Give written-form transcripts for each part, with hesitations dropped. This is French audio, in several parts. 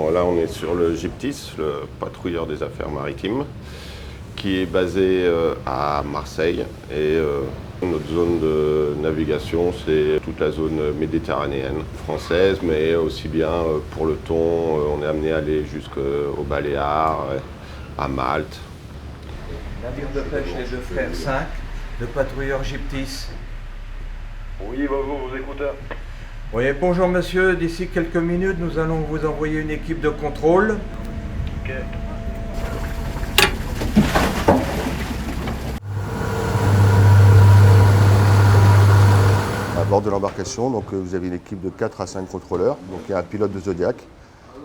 Alors là, on est sur le GIPTIS, le patrouilleur des affaires maritimes, qui est basé à Marseille. Et notre zone de navigation, c'est toute la zone méditerranéenne française, mais aussi bien pour le thon, on est amené à aller jusqu'aux Baléares, à Malte. Navire de pêche Les Deux Frères 5, de patrouilleur GIPTIS. Oui, bonjour, vos écouteurs. Oui, bonjour monsieur, d'ici quelques minutes, nous allons vous envoyer une équipe de contrôle. Ok. À bord de l'embarcation, donc, vous avez une équipe de 4 à 5 contrôleurs. Donc, il y a un pilote de Zodiac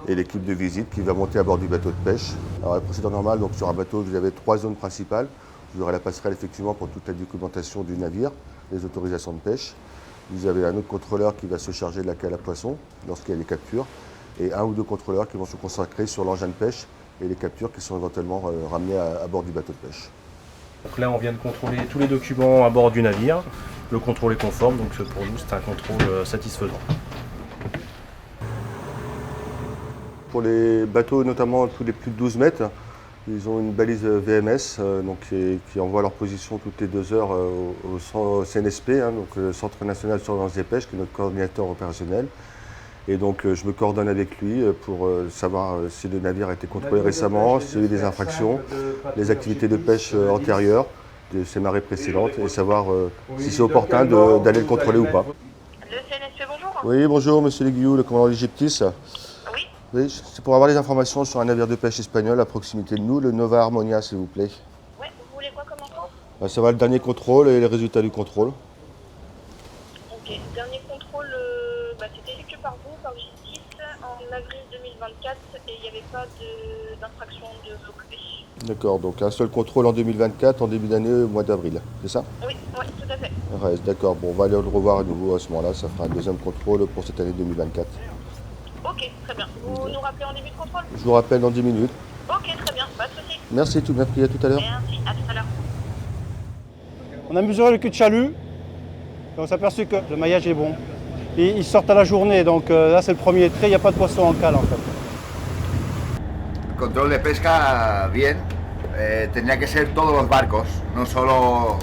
et l'équipe de visite qui va monter à bord du bateau de pêche. Alors, la procédure normale, donc, sur un bateau, vous avez 3 zones principales. Vous aurez la passerelle effectivement pour toute la documentation du navire, les autorisations de pêche. Vous avez un autre contrôleur qui va se charger de la cale à poisson lorsqu'il y a des captures. Et un ou deux contrôleurs qui vont se consacrer sur l'engin de pêche et les captures qui sont éventuellement ramenées à bord du bateau de pêche. Donc là, on vient de contrôler tous les documents à bord du navire. Le contrôle est conforme, donc pour nous, c'est un contrôle satisfaisant. Pour les bateaux, notamment tous les plus de 12 mètres, ils ont une balise VMS donc, qui envoie leur position toutes les 2 heures au CNSP, donc le Centre national de surveillance des pêches, qui est notre coordinateur opérationnel. Et donc je me coordonne avec lui pour savoir si le navire a été contrôlé récemment, s'il y a eu des infractions, les activités de pêche antérieures de ces marées précédentes et savoir si c'est opportun d'aller le contrôler ou pas. Le CNSP, bonjour. Oui, bonjour monsieur Léguillou, le commandant du GIPTIS. Oui. Oui, c'est pour avoir des informations sur un navire de pêche espagnol à proximité de nous, le Nova Harmonia s'il vous plaît. Ouais, vous voulez quoi comme info? Ça va le dernier contrôle et les résultats du contrôle. Ok, dernier contrôle, c'était effectué par vous, par justice, en avril 2024 et il n'y avait pas d'infraction de occupé. D'accord, donc un seul contrôle en 2024, en début d'année, au mois d'avril, c'est ça? Oui, oui, tout à fait. Ouais, d'accord, bon, on va aller le revoir à nouveau à ce moment-là, ça fera un deuxième contrôle pour cette année 2024. Ok, très bien. Vous nous rappelez en début de contrôle? Je vous rappelle dans 10 minutes. Ok, très bien, pas de souci. Merci, tout bien pris, à tout à l'heure. Merci, à tout à l'heure. On a mesuré le cul de chalut, et on s'est aperçu que le maillage est bon. Et ils sortent à la journée, donc là c'est le premier trait, il n'y a pas de poisson en cale en fait. Control de pesca, bien. Tendría que ser todos los barcos, no solo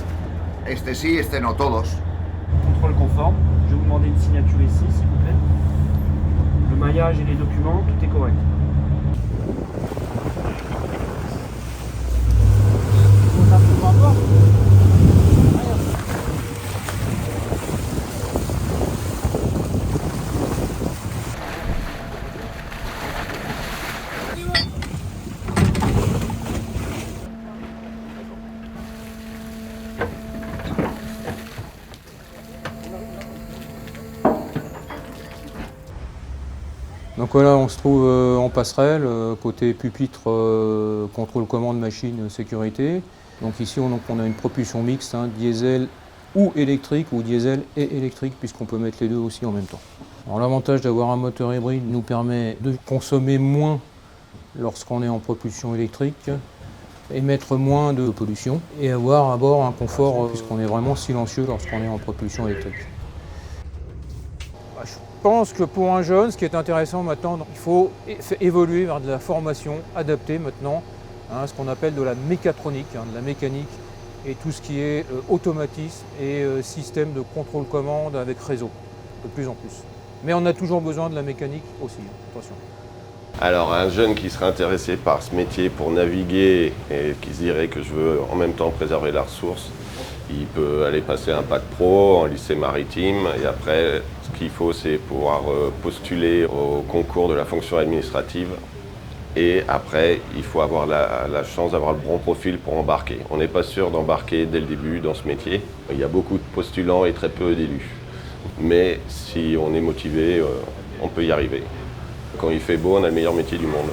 este sí, este no, todos. Contrôle conforme. Je vais vous demander une signature ici, s'il vous plaît. Le maillage et les documents, tout est correct. Donc là, on se trouve en passerelle, côté pupitre, contrôle commande machine sécurité. Donc ici, on a une propulsion mixte, diesel ou électrique, ou diesel et électrique, puisqu'on peut mettre les deux aussi en même temps. Alors l'avantage d'avoir un moteur hybride nous permet de consommer moins lorsqu'on est en propulsion électrique, émettre moins de pollution et avoir à bord un confort, puisqu'on est vraiment silencieux lorsqu'on est en propulsion électrique. Je pense que pour un jeune, ce qui est intéressant maintenant, il faut évoluer vers de la formation adaptée maintenant, ce qu'on appelle de la mécatronique, de la mécanique, et tout ce qui est automatisme et système de contrôle-commande avec réseau, de plus en plus. Mais on a toujours besoin de la mécanique aussi, attention. Alors un jeune qui serait intéressé par ce métier pour naviguer et qui se dirait que je veux en même temps préserver la ressource, il peut aller passer un bac pro en lycée maritime et après ce qu'il faut c'est pouvoir postuler au concours de la fonction administrative et après il faut avoir la chance d'avoir le bon profil pour embarquer. On n'est pas sûr d'embarquer dès le début dans ce métier. Il y a beaucoup de postulants et très peu d'élus. Mais si on est motivé, on peut y arriver. Quand il fait beau, on a le meilleur métier du monde.